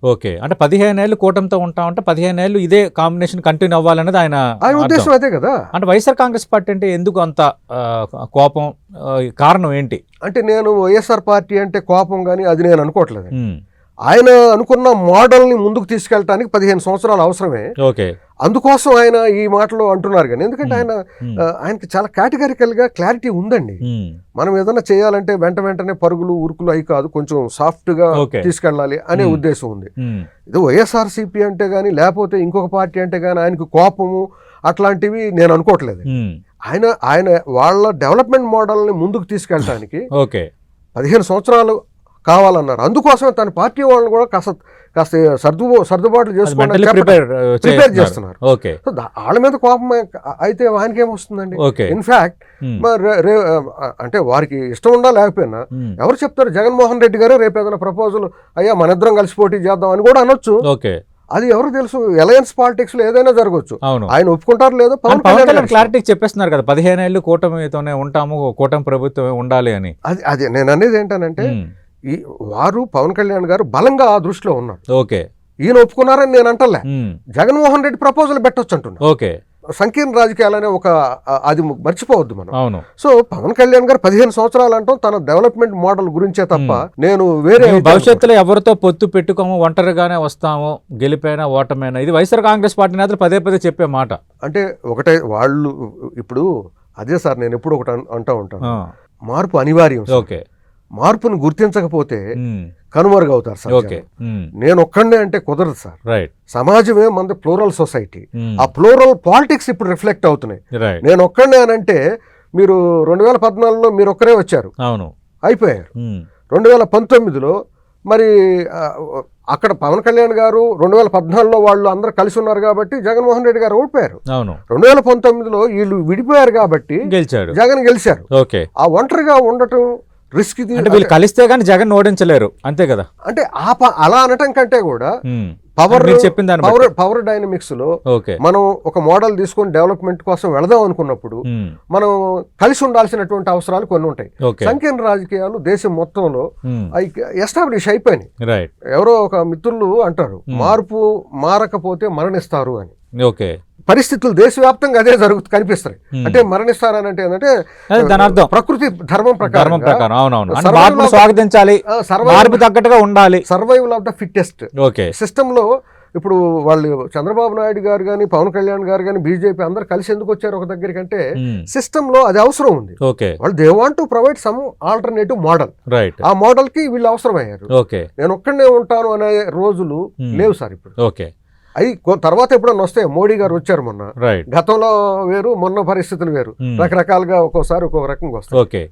Okay. అంటే 15 ఏళ్ళు కూటమితో ఉంటామంటే 15 ఏళ్ళు ఇదే కాంబినేషన్ కంటిన్యూ అవ్వాలనేది ఆయన ఉద్దేశం అదే కదా. అంటే వైఎస్ఆర్ కాంగ్రెస్ పార్టీ అంటే ఎందుకు అంత కోపం, కారణం ఏంటి? అంటే నేను వైఎస్ఆర్ పార్టీ అంటే కోపం కానీ అది నేను అనుకోవట్లేదు. ఉమ్, ఆయన అనుకున్న మోడల్ని ముందుకు తీసుకెళ్ళడానికి 15 సంవత్సరాలు అవసరమే. ఓకే. అందుకోసం ఆయన ఈ మాటలు అంటున్నారు. కానీ ఎందుకంటే ఆయనకి చాలా కేటగిరికల్గా క్లారిటీ ఉందండి. ఉమ్, మనం ఏదైనా చేయాలంటే వెంటనే పరుగులు ఉరుకులు అయి కాదు, కొంచెం సాఫ్ట్గా ఓకే. తీసుకెళ్ళాలి అనే ఉద్దేశం ఉంది. ఉమ్, ఇది వైఎస్ఆర్సీపీ అంటే కానీ లేకపోతే ఇంకొక పార్టీ అంటే కానీ ఆయనకు కోపము అట్లాంటివి నేను అనుకోవట్లేదు. ఉమ్, ఆయన వాళ్ళ డెవలప్మెంట్ మోడల్ని ముందుకు తీసుకెళ్ళడానికి ఓకే 15 సంవత్సరాలు కావాలన్నారు. అందుకోసమే తన పార్టీ వాళ్ళని కూడా కాస్త సర్దుబాట్లు చేసుకోవడానికి ప్రిపేర్ చేస్తున్నారు. ఓకే. వాళ్ళ మీద కోపం అయితే ఆయనకి ఏమొస్తుందండి? ఓకే. ఇన్ఫాక్ట్ అంటే వారికి ఇష్టం ఉండా లేకపోయినా ఎవరు చెప్తారు? జగన్మోహన్ రెడ్డి గారు రేపు ఏదైనా ప్రపోజల్ అయ్యా మన ఇద్దరం కలిసి పోటీ చేద్దాం అని కూడా అనొచ్చు. ఓకే. అది ఎవరు తెలుసు? అలయన్స్ పాలిటిక్స్ లో ఏదైనా జరగవచ్చు. అవును. ఆయన ఒప్పుకుంటారు లేదో పవన్ కళ్యాణ్ క్లారిటీ చెప్పేస్తున్నారు కదా 15 ఏళ్ళు కూటమితోనే ఉంటాము, కూటమి ప్రభుత్వమే ఉండాలి అని. అది నేను అనేది ఏంటనంటే వారు పవన్ కళ్యాణ్ గారు బలంగా ఆ దృష్టిలో ఉన్నారు. ఓకే. ఈయన ఒప్పుకున్నారని నేను అంటలే. జగన్మోహన్ రెడ్డి ప్రపోజల్ పెట్టొచ్చు అంటున్నా. ఓకే. సంకీర్ణ రాజకీయాలనే అది మర్చిపోవద్దు మనం. అవును. సో పవన్ కళ్యాణ్ గారు 15 సంవత్సరాలు అంటాం తన డెవలప్మెంట్ మోడల్ గురించే తప్ప నేను వేరే భవిష్యత్తులో ఎవరితో పొత్తు పెట్టుకోము, ఒంటరిగానే వస్తాము, గెలిపైనా ఓటమైనా, ఇది వైఎస్ఆర్ కాంగ్రెస్ పార్టీ నేతలు పదే చెప్పే మాట. అంటే ఒకటే వాళ్ళు ఇప్పుడు అదే సార్ నేను ఎప్పుడు ఒకటి అంటూ ఉంటాను, మార్పు అనివార్యం. ఓకే. మార్పును గుర్తించకపోతే కనుమరుగవుతారు సార్. ఓకే. నేను ఒక్కడే అంటే కుదరదు సార్. రైట్. సమాజమే మనది ప్లూరల్ సొసైటీ. ఆ ప్లూరల్ పాలిటిక్స్ ఇప్పుడు రిఫ్లెక్ట్ అవుతున్నాయి. నేను ఒక్కడే అంటే మీరు 2014లో మీరు ఒక్కరే వచ్చారు, అవును, అయిపోయారు. 2019లో మరి అక్కడ పవన్ కళ్యాణ్ గారు 2014లో వాళ్ళు అందరూ కలిసి ఉన్నారు కాబట్టి జగన్మోహన్ రెడ్డి గారు ఓడిపోయారు. 2019లో వీళ్ళు విడిపోయారు కాబట్టి గెలిచారు, జగన్ గెలిచారు. ఓకే. ఆ ఒంటరిగా ఉండటం రిస్క్. అంటే వీళ్ళు కలిస్తే గానీ జగన్ ఓడించలేరు, అంతే కదా. అంటే అలా అనటం కంటే కూడా పవర్ డైనమిక్స్ లో మనం ఒక మోడల్ తీసుకొని డెవలప్మెంట్ కోసం వెళదాం అనుకున్నప్పుడు మనం కలిసి ఉండాల్సినటువంటి అవసరాలు కొన్ని ఉంటాయి. సంకీర్ణ రాజకీయాలు దేశం మొత్తంలో ఎస్టాబ్లిష్ అయిపోయినాయి. ఎవరో ఒక మిత్రులు అంటారు మార్పు మారకపోతే మరణిస్తారు అని. ఓకే. పరిస్థితులు దేశవ్యాప్తంగా అదే కనిపిస్తాయి. అంటే మరణిస్తారని అంటే ఏంటంటే దాని అర్థం ప్రకృతి ధర్మం ప్రకారం స్వాగతించాలి, తగ్గట్టుగా ఉండాలి, survival of the fittest system లో. ఇప్పుడు వాళ్ళు చంద్రబాబు నాయుడు గారు కానీ పవన్ కళ్యాణ్ గారు కానీ బీజేపీ అందరు కలిసి ఎందుకు వచ్చారు ఒక దగ్గరికి అంటే సిస్టమ్ లో అది అవసరం ఉంది. వాళ్ళు they want to provide some alternative model. ఆ మోడల్ కి వీళ్ళు అవసరం అయ్యారు. నేను ఒక్కడనే ఉంటాను అనే రోజులు లేవు సార్ ఇప్పుడు. అవి తర్వాత ఎప్పుడన్నా వస్తే మోడీ గారు వచ్చారు మొన్న, గతంలో వేరు మొన్న పరిస్థితులు వేరు, రకరకాలుగా ఒక్కోసారి ఒక్కొక్క రకంగా వస్తాయి.